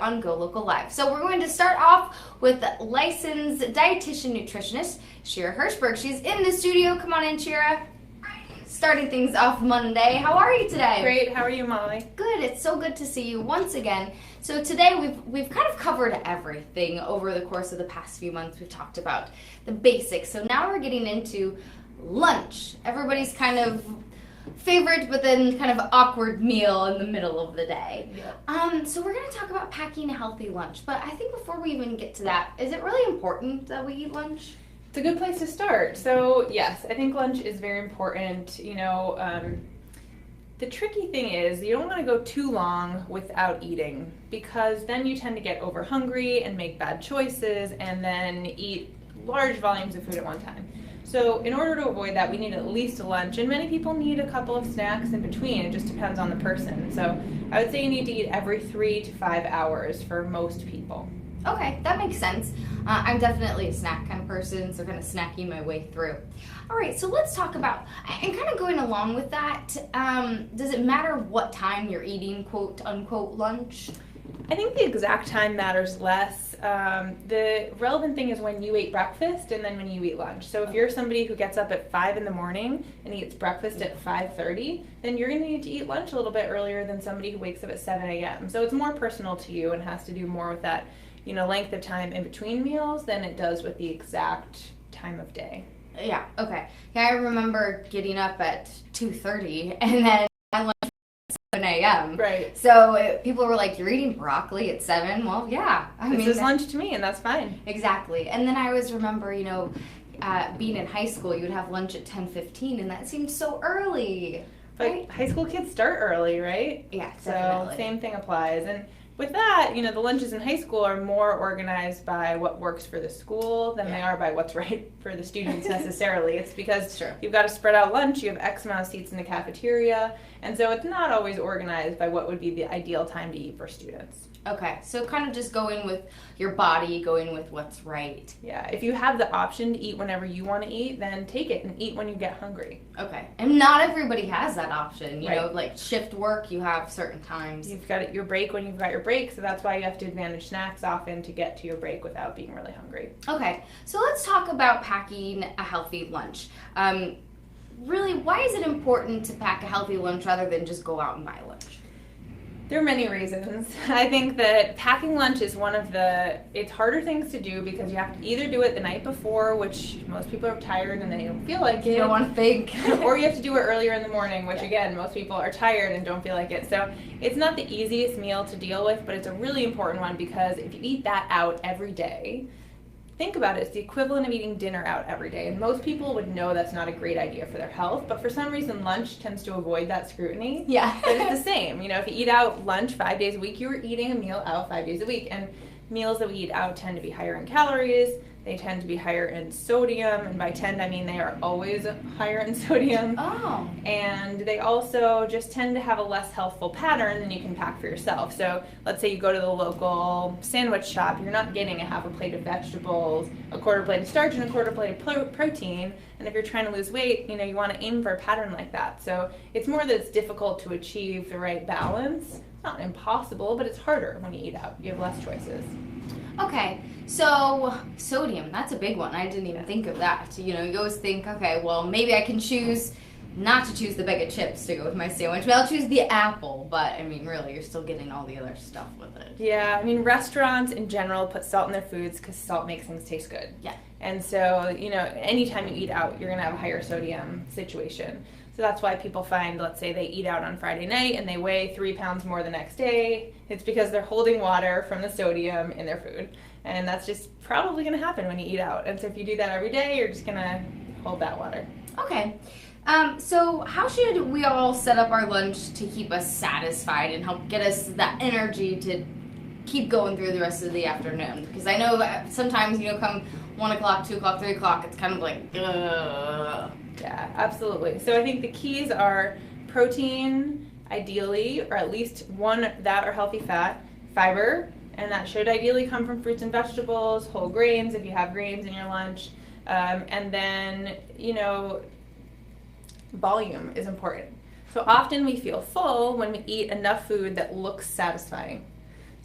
on Go Local Live. So we're going to start off with licensed dietitian nutritionist Shira Hirshberg. She's in the studio. Come on in, Shira. Starting things off Monday. How are you today? Great. How are you, Molly? Good. It's so good to see you once again. So today we've kind of covered everything over the course of the past few months. We've talked about the basics. So now we're getting into lunch. Everybody's kind of favorite, but then kind of awkward meal in the middle of the day. Yep. So we're going to talk about packing a healthy lunch. But I think before we even get to that, is it really important that we eat lunch? It's a good place to start. So yes, I think lunch is very important. The tricky thing is you don't want to go too long without eating, because then you tend to get over hungry and make bad choices and then eat large volumes of food at one time. So in order to avoid that, we need at least a lunch, and many people need a couple of snacks in between. It just depends on the person. So I would say you need to eat every 3 to 5 hours for most people. Okay, that makes sense. I'm definitely a snack kind of person, so kind of snacking my way through. All right, so let's talk about, and kind of going along with that, does it matter what time you're eating quote unquote lunch? I think the exact time matters less. The relevant thing is when you ate breakfast and then when you eat lunch. So if you're somebody who gets up at 5 in the morning and eats breakfast at 5:30, then you're going to need to eat lunch a little bit earlier than somebody who wakes up at 7 a.m. So it's more personal to you and has to do more with that, length of time in between meals than it does with the exact time of day. Yeah, okay. Yeah, I remember getting up at 2:30 and then my lunch at 7 a.m. Right. So people were like, you're eating broccoli at 7? Well, yeah. This is lunch to me, and that's fine. Exactly. And then I always remember, being in high school, you would have lunch at 10:15, and that seemed so early. But right? high school kids start early, right? Yeah, So definitely. same thing applies. And with that, the lunches in high school are more organized by what works for the school than they are by what's right for the students necessarily. It's because you've got to spread out lunch, you have X amount of seats in the cafeteria, and so it's not always organized by what would be the ideal time to eat for students. Okay, so kind of just going with your body, going with what's right. Yeah, if you have the option to eat whenever you want to eat, then take it and eat when you get hungry. Okay, and not everybody has that option. You Right. know, like shift work, you have certain times. You've got your break when you've got your break, so that's why you have to advantage snacks often to get to your break without being really hungry. Okay, so let's talk about packing a healthy lunch. Really, why is it important to pack a healthy lunch rather than just go out and buy lunch? There are many reasons. I think that packing lunch is one of it's harder things to do because you have to either do it the night before, which most people are tired and they don't feel like it. You don't want to think. Or you have to do it earlier in the morning, which again, most people are tired and don't feel like it. So it's not the easiest meal to deal with, but it's a really important one because if you eat that out every day, think about it, it's the equivalent of eating dinner out every day. And most people would know that's not a great idea for their health, but for some reason lunch tends to avoid that scrutiny. Yeah. But it's the same. If you eat out lunch 5 days a week, you're eating a meal out 5 days a week. And meals that we eat out tend to be higher in calories, they tend to be higher in sodium, and by tend I mean they are always higher in sodium. Oh. And they also just tend to have a less healthful pattern than you can pack for yourself. So let's say you go to the local sandwich shop, you're not getting a half a plate of vegetables, a quarter plate of starch, and a quarter plate of protein. And if you're trying to lose weight, you want to aim for a pattern like that. So it's more that it's difficult to achieve the right balance. It's not impossible, but it's harder when you eat out. You have less choices. Okay, so sodium, that's a big one. I didn't even think of that. You always think, okay, well, maybe I can choose not to choose the bag of chips to go with my sandwich, but I'll choose the apple. But, really, you're still getting all the other stuff with it. Yeah, restaurants in general put salt in their foods because salt makes things taste good. Yeah. And so, anytime you eat out, you're going to have a higher sodium situation. So that's why people find, let's say they eat out on Friday night and they weigh 3 pounds more the next day. It's because they're holding water from the sodium in their food. And that's just probably going to happen when you eat out. And so if you do that every day, you're just going to hold that water. Okay. So how should we all set up our lunch to keep us satisfied and help get us that energy to keep going through the rest of the afternoon? Because I know that sometimes, come 1 o'clock, 2 o'clock, 3 o'clock, it's kind of like, ugh. Yeah, absolutely. So I think the keys are protein, ideally, or at least one that or healthy fat, fiber, and that should ideally come from fruits and vegetables, whole grains if you have grains in your lunch, and then, volume is important. So often we feel full when we eat enough food that looks satisfying.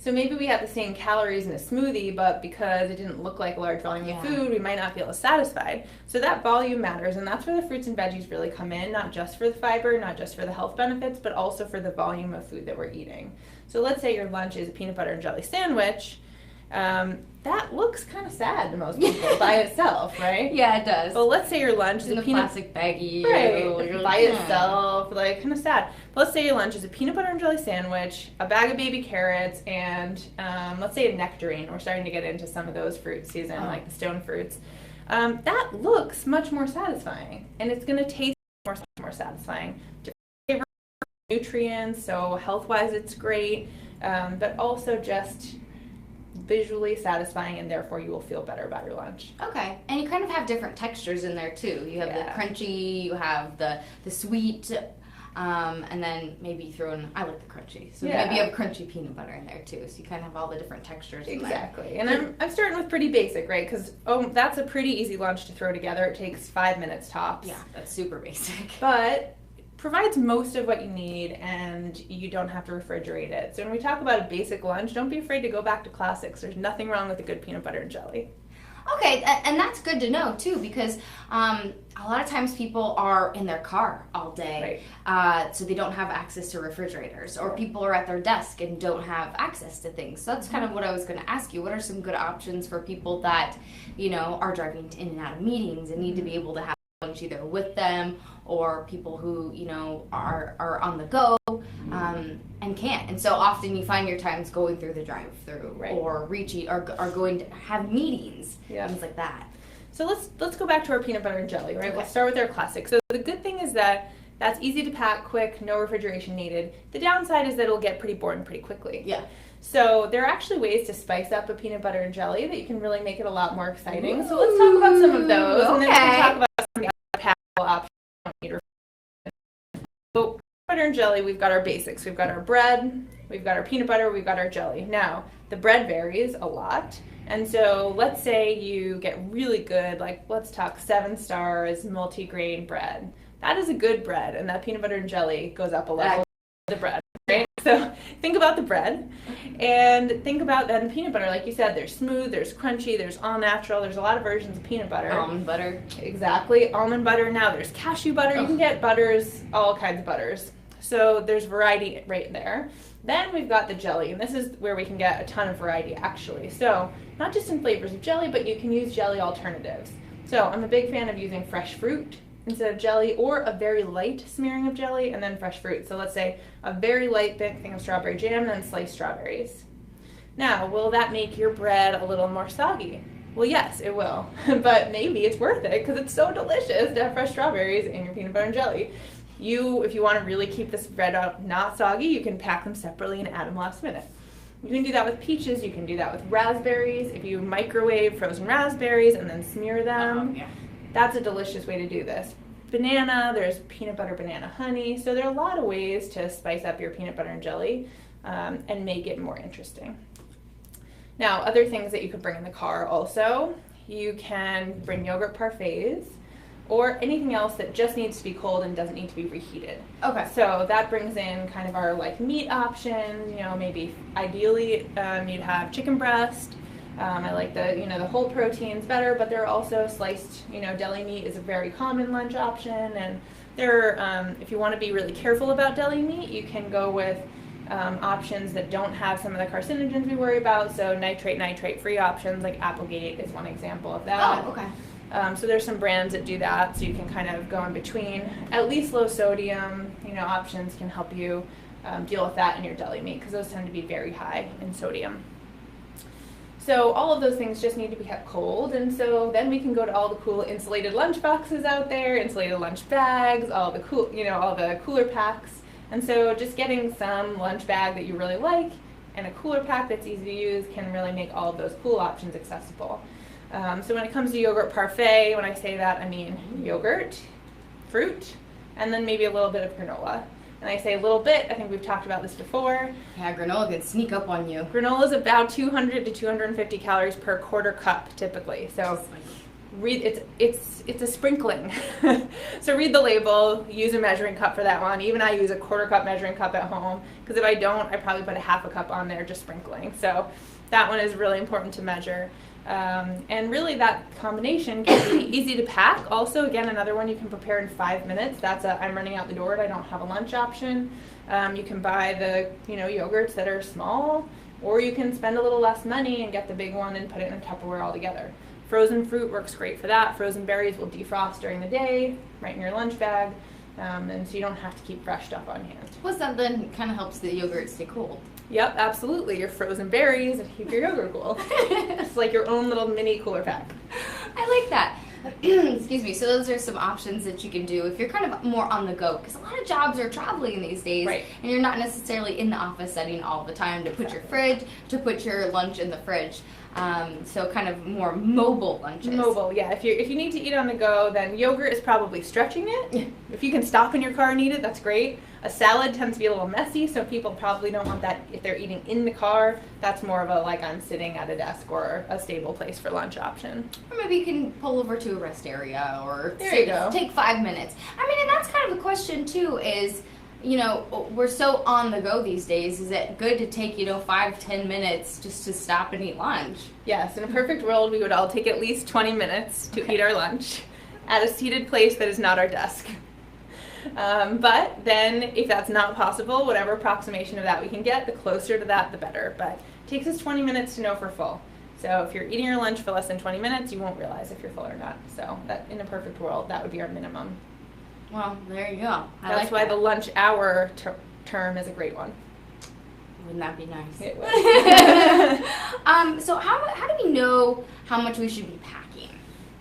So maybe we have the same calories in a smoothie, but because it didn't look like a large volume of food, we might not feel as satisfied. So that volume matters, and that's where the fruits and veggies really come in, not just for the fiber, not just for the health benefits, but also for the volume of food that we're eating. So let's say your lunch is a peanut butter and jelly sandwich. That looks kind of sad to most people by itself, right? Yeah, it does. But let's say your lunch is in a the peanut plastic baggie, right, by itself, like kind of sad. But let's say your lunch is a peanut butter and jelly sandwich, a bag of baby carrots, and let's say a nectarine. We're starting to get into some of those fruit season, like the stone fruits. That looks much more satisfying, and it's going to taste more satisfying. Different flavors, nutrients, so health-wise it's great, but also just visually satisfying, and therefore you will feel better about your lunch. Okay, and you kind of have different textures in there too. You have the crunchy, you have the sweet, and then maybe you throw in, I like the crunchy, so maybe you have crunchy peanut butter in there too, so you kind of have all the different textures in there. Exactly, and I'm starting with pretty basic, right, because that's a pretty easy lunch to throw together. It takes 5 minutes tops. Yeah, that's super basic. But provides most of what you need, and you don't have to refrigerate it. So when we talk about a basic lunch, don't be afraid to go back to classics. There's nothing wrong with a good peanut butter and jelly. Okay, and that's good to know too, because a lot of times people are in their car all day, so they don't have access to refrigerators, or people are at their desk and don't have access to things. So that's kind of what I was going to ask you. What are some good options for people that, are driving in and out of meetings and need to be able to have lunch either with them, or people who are on the go and can't, and so often you find your times going through the drive-through, or reaching, or going to have meetings, things like that. So let's go back to our peanut butter and jelly, right? We'll start with our classic. So the good thing is that that's easy to pack, quick, no refrigeration needed. The downside is that it'll get pretty boring pretty quickly. Yeah. So there are actually ways to spice up a peanut butter and jelly that you can really make it a lot more exciting. So let's talk about some of those, and then we can talk about some of the other packable options. So peanut butter and jelly, we've got our basics. We've got our bread, we've got our peanut butter, we've got our jelly. Now, the bread varies a lot. And so let's say you get really good, like let's talk 7 stars multi-grain bread. That is a good bread, and that peanut butter and jelly goes up a level of the bread, right? So think about the bread, and think about then the peanut butter. Like you said, there's smooth, there's crunchy, there's all natural, there's a lot of versions of peanut butter. Almond butter. Exactly, almond butter. Now there's cashew butter. You can get butters, all kinds of butters. So there's variety right there. Then we've got the jelly, and this is where we can get a ton of variety actually. So not just in flavors of jelly, but you can use jelly alternatives. So I'm a big fan of using fresh fruit instead of jelly, or a very light smearing of jelly and then fresh fruit. So let's say a very light thing of strawberry jam and then sliced strawberries. Now, will that make your bread a little more soggy? Well, yes, it will, but maybe it's worth it because it's so delicious to have fresh strawberries in your peanut butter and jelly. If you want to really keep this bread not soggy, you can pack them separately and add them last minute. You can do that with peaches, you can do that with raspberries. If you microwave frozen raspberries and then smear them, that's a delicious way to do this. Banana, there's peanut butter banana honey. So there are a lot of ways to spice up your peanut butter and jelly and make it more interesting. Now, other things that you could bring in the car also, you can bring yogurt parfaits or anything else that just needs to be cold and doesn't need to be reheated. Okay. So that brings in kind of our meat option. Maybe ideally you'd have chicken breast. I like the whole proteins better, but there are also sliced, deli meat is a very common lunch option, and there are, if you want to be really careful about deli meat, you can go with options that don't have some of the carcinogens we worry about. So nitrate-free options like Applegate is one example of that. Oh, okay. So there's some brands that do that, so you can kind of go in between. At least low sodium, options can help you deal with that in your deli meat because those tend to be very high in sodium. So all of those things just need to be kept cold, and so then we can go to all the cool insulated lunch boxes out there, insulated lunch bags, all the cool, all the cooler packs. And so just getting some lunch bag that you really like and a cooler pack that's easy to use can really make all of those cool options accessible. So when it comes to yogurt parfait, when I say that, I mean yogurt, fruit, and then maybe a little bit of granola. And I say a little bit, I think we've talked about this before. Yeah, granola can sneak up on you. Granola is about 200 to 250 calories per quarter cup typically. So it's a sprinkling. So read the label, use a measuring cup for that one. Even I use a 1/4 cup measuring cup at home, because if I don't, I probably put a 1/2 cup on there just sprinkling. So that one is really important to measure. And really that combination can be easy to pack. Also, again, another one you can prepare in 5 minutes. That's I'm running out the door and I don't have a lunch option. You can buy the yogurts that are small, or you can spend a little less money and get the big one and put it in a Tupperware altogether. Frozen fruit works great for that. Frozen berries will defrost during the day, right in your lunch bag, and so you don't have to keep fresh stuff on hand. Plus that then kind of helps the yogurt stay cold. Yep, absolutely. Your frozen berries and keep your yogurt cool. It's like your own little mini cooler pack. I like that. Excuse me. So those are some options that you can do if you're kind of more on the go, because a lot of jobs are traveling these days, right, and you're not necessarily in the office setting all the time to put your fridge, to put your lunch in the fridge. So kind of more mobile lunches. Mobile, yeah. If you need to eat on the go, then yogurt is probably stretching it. If you can stop in your car and eat it, that's great. A salad tends to be a little messy, so people probably don't want that if they're eating in the car. That's more of a like I'm sitting at a desk or a stable place for lunch option. Or maybe you can pull over to a rest area or take 5 minutes. I mean, and that's kind of the question too is, we're so on the go these days. Is it good to take, 5-10 minutes just to stop and eat lunch? Yes, in a perfect world, we would all take at least 20 minutes to eat our lunch at a seated place that is not our desk. But then if that's not possible, whatever approximation of that we can get, the closer to that, the better. But it takes us 20 minutes to know if we're full. So if you're eating your lunch for less than 20 minutes, you won't realize if you're full or not. So that in a perfect world, that would be our minimum. Well, there you go. That's why the lunch hour term is a great one. Wouldn't that be nice? It would. So how do we know how much we should be packing?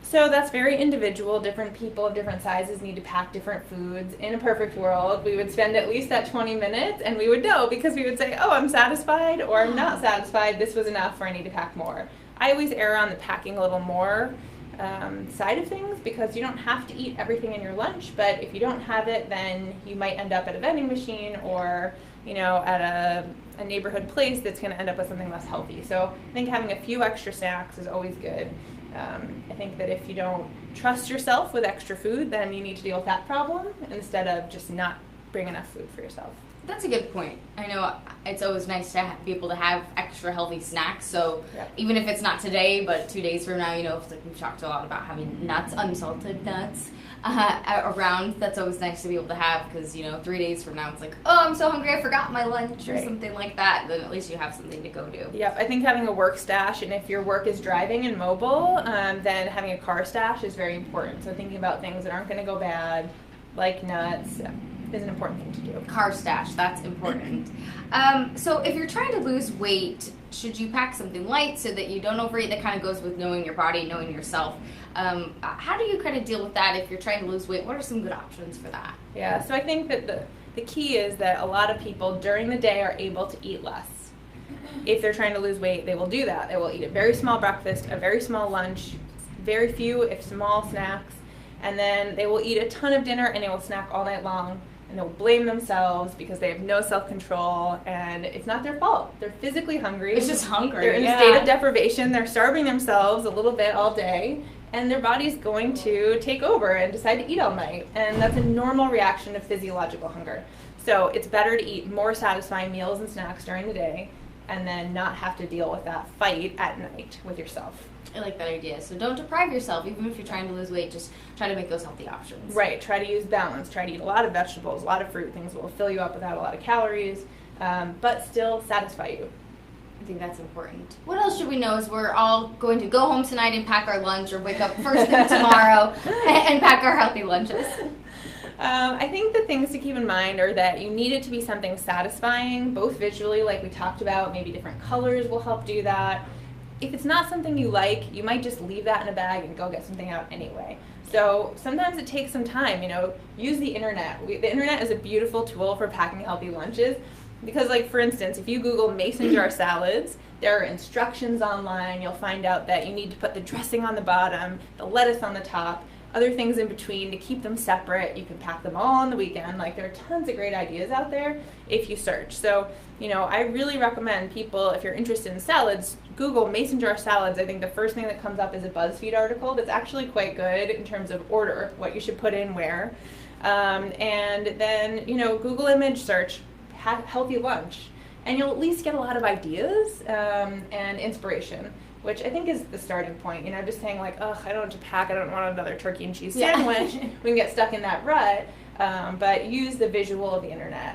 So that's very individual. Different people of different sizes need to pack different foods. In a perfect world, we would spend at least that 20 minutes and we would know, because we would say, oh, I'm satisfied or I'm not satisfied. This was enough, or I need to pack more. I always err on the packing a little more side of things, because you don't have to eat everything in your lunch, but if you don't have it, then you might end up at a vending machine or at a neighborhood place that's going to end up with something less healthy. So I think having a few extra snacks is always good. I think that if you don't trust yourself with extra food, then you need to deal with that problem instead of just not bring enough food for yourself. That's a good point. I know it's always nice to be able to have extra healthy snacks. So even if it's not today, but 2 days from now, it's like we've talked a lot about having nuts, unsalted nuts around. That's always nice to be able to have, because 3 days from now it's like, oh, I'm so hungry, I forgot my lunch or something like that. Then at least you have something to go do. Yep, I think having a work stash, and if your work is driving and mobile, then having a car stash is very important. So thinking about things that aren't going to go bad, like nuts, is an important thing to do. Car stash, that's important. So if you're trying to lose weight, should you pack something light so that you don't overeat? That kind of goes with knowing your body, knowing yourself. How do you kind of deal with that if you're trying to lose weight? What are some good options for that? Yeah, so I think that the key is that a lot of people during the day are able to eat less. If they're trying to lose weight, they will do that. They will eat a very small breakfast, a very small lunch, very few, if small, snacks, and then they will eat a ton of dinner and they will snack all night long. And they'll blame themselves because they have no self-control, and it's not their fault. They're physically hungry. It's just hungry. They're in a state of deprivation. They're starving themselves a little bit all day, and their body's going to take over and decide to eat all night. And that's a normal reaction to physiological hunger. So it's better to eat more satisfying meals and snacks during the day and then not have to deal with that fight at night with yourself. I like that idea. So don't deprive yourself, even if you're trying to lose weight. Just try to make those healthy options. Right. Try to use balance. Try to eat a lot of vegetables, a lot of fruit, things that will fill you up without a lot of calories, but still satisfy you. I think that's important. What else should we know as we're all going to go home tonight and pack our lunch, or wake up first thing tomorrow and pack our healthy lunches? I think the things to keep in mind are that you need it to be something satisfying, both visually, like we talked about. Maybe different colors will help do that. If it's not something you like, you might just leave that in a bag and go get something out anyway. So sometimes it takes some time, use the internet. The internet is a beautiful tool for packing healthy lunches, because like for instance, if you Google mason jar salads, there are instructions online. You'll find out that you need to put the dressing on the bottom, the lettuce on the top. other things in between to keep them separate. You can pack them all on the weekend. Like, there are tons of great ideas out there if you search. So, you know, I really recommend people, if you're interested in salads, Google mason jar salads. I think the first thing that comes up is a BuzzFeed article that's actually quite good in terms of order, what you should put in where. And then, you know, Google image search, healthy lunch. And you'll at least get a lot of ideas and inspiration, which I think is the starting point. You know, just saying like, ugh, I don't want to pack, I don't want another turkey and cheese sandwich. We can get stuck in that rut, but use the visual of the internet.